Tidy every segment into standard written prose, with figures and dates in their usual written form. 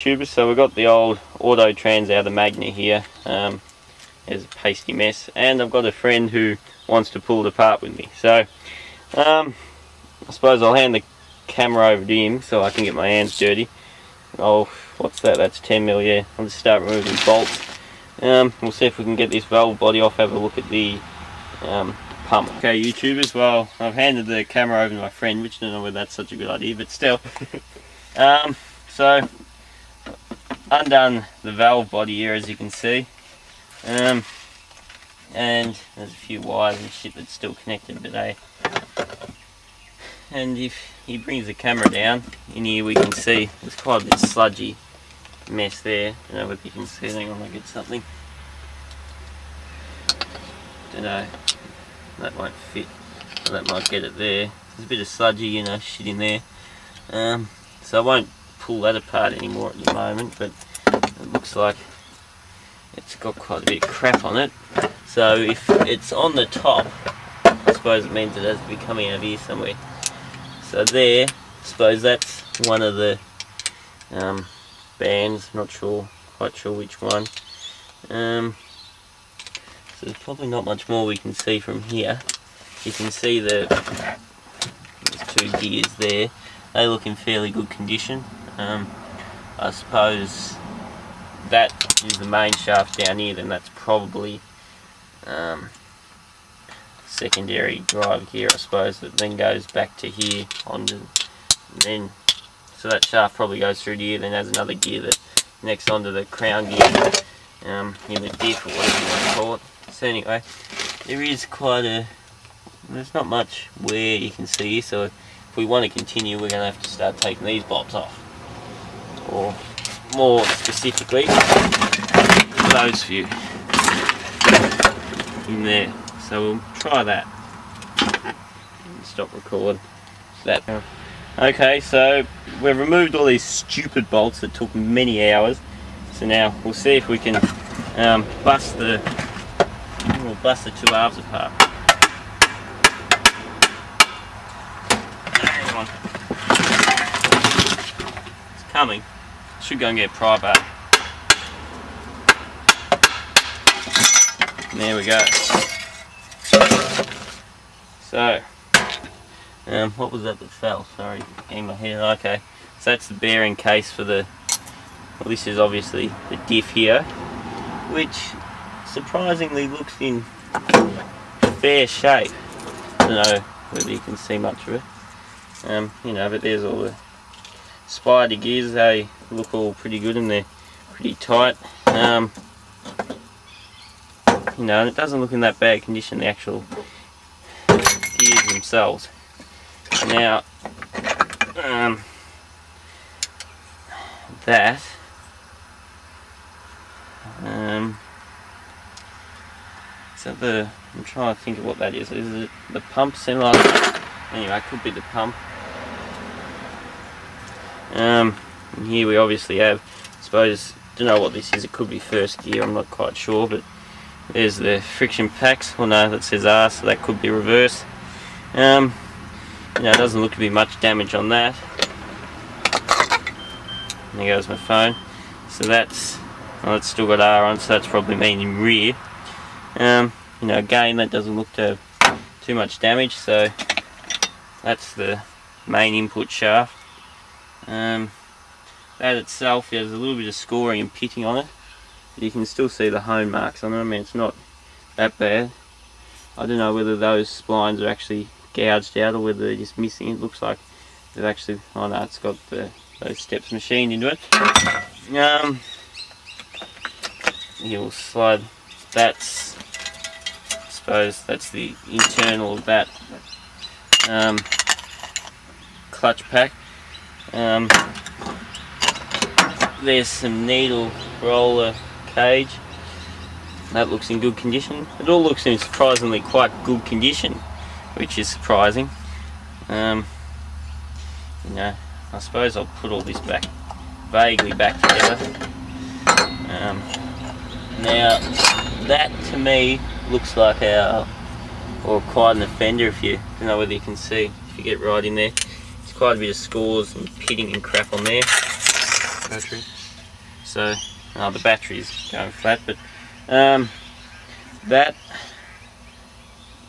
Tubers, so we've got the old auto trans out of the magnet here. There's a pasty mess, and I've got a friend who wants to pull it apart with me. So I suppose I'll hand the camera over to him so I can get my hands dirty. Oh, what's that? That's 10mm, yeah. I'll just start removing bolts. We'll see if we can get this valve body off, have a look at the pump. Okay, YouTubers, well, I've handed the camera over to my friend, which I don't know whether that's such a good idea, but still. So undone the valve body here, as you can see, and there's a few wires and shit that's still connected today. And if he brings the camera down, in here we can see there's quite a bit of sludgy mess there. I don't know if you can see. Hang on, I'll get something. Don't know, that won't fit. That might get it there. There's a bit of sludgy, you know, shit in there. So I won't pull that apart anymore at the moment, but it looks like it's got quite a bit of crap on it. So if it's on the top, I suppose it means it has to be coming out here somewhere. So there, I suppose that's one of the bands, not quite sure which one. So there's probably not much more we can see from here. You can see there's two gears there. They look in fairly good condition. I suppose that is the main shaft down here, then that's probably secondary drive gear, I suppose, that then goes back to here onto, then so that shaft probably goes through to here, then has another gear that connects onto the crown gear in the diff, or whatever you want to call it. So anyway, there is there's not much wear you can see here, so if we want to continue, we're going to have to start taking these bolts off, or more specifically those few in there. So we'll try that. Stop recording that. Okay, so we've removed all these stupid bolts that took many hours. So now we'll see if we can bust the two halves apart. Hang on. It's coming. Should go and get a pry bar. There we go. So, what was that fell? Sorry, in my head. Okay, so that's the bearing case for the. Well, this is obviously the diff here, which surprisingly looks in fair shape. I don't know whether you can see much of it. You know, but there's all the spider gears. They look all pretty good and they're pretty tight. You know, and it doesn't look in that bad condition, the actual gears themselves. Now, that so I'm trying to think of what that is. Is it the pump similar? Anyway, it could be the pump. And here we obviously have, I suppose, don't know what this is. It could be first gear. I'm not quite sure, but there's the friction packs. Well, no, that says R, so that could be reverse. You know, it doesn't look to be much damage on that. And there goes my phone. So that's, well, it's still got R on, so that's probably meaning rear. You know, again, that doesn't look to have too much damage, so that's the main input shaft. That itself, there's a little bit of scoring and pitting on it. But you can still see the hone marks on it. I mean, it's not that bad. I don't know whether those splines are actually gouged out or whether they're just missing. It looks like they've actually, oh no, it's got those steps machined into it. You'll slide, that's, I suppose that's the internal of that clutch pack. There's some needle roller cage. That looks in good condition. It all looks in surprisingly quite good condition, which is surprising. You know, I suppose I'll put all this vaguely back together. Now, that to me looks like or quite an offender. If you don't know whether you can see, if you get right in there, it's quite a bit of scores and pitting and crap on there. Battery. So the battery's going flat, but that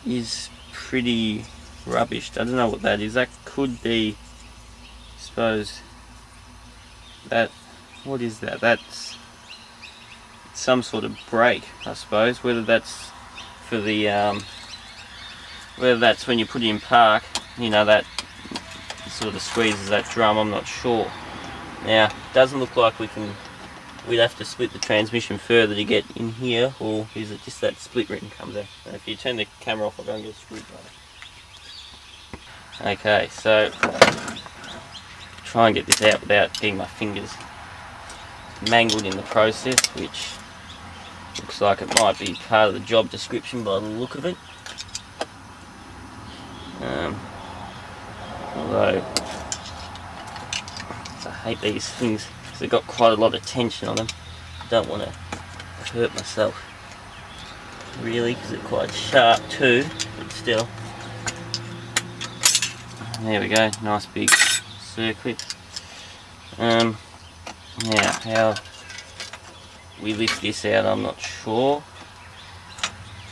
is pretty rubbish. I don't know what that is. That could be, I suppose, that, what is that? That's some sort of brake, I suppose. Whether that's for the whether that's when you put it in park, you know, that sort of squeezes that drum, I'm not sure. Now, doesn't look like we'd have to split the transmission further to get in here, or is it just that split ring comes out? And if you turn the camera off, I'll go and get a screwdriver. Okay, so try and get this out without getting my fingers mangled in the process, which looks like it might be part of the job description by the look of it. Although I hate these things because they've got quite a lot of tension on them. I don't want to hurt myself really, because they're quite sharp too, but still. There we go, nice big circlip. Now how we lift this out, I'm not sure.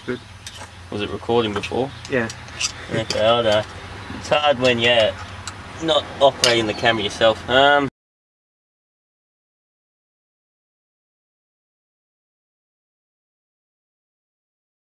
Good. Was it recording before? Yeah. Okay, I don't know. It's hard when you're not operating the camera yourself.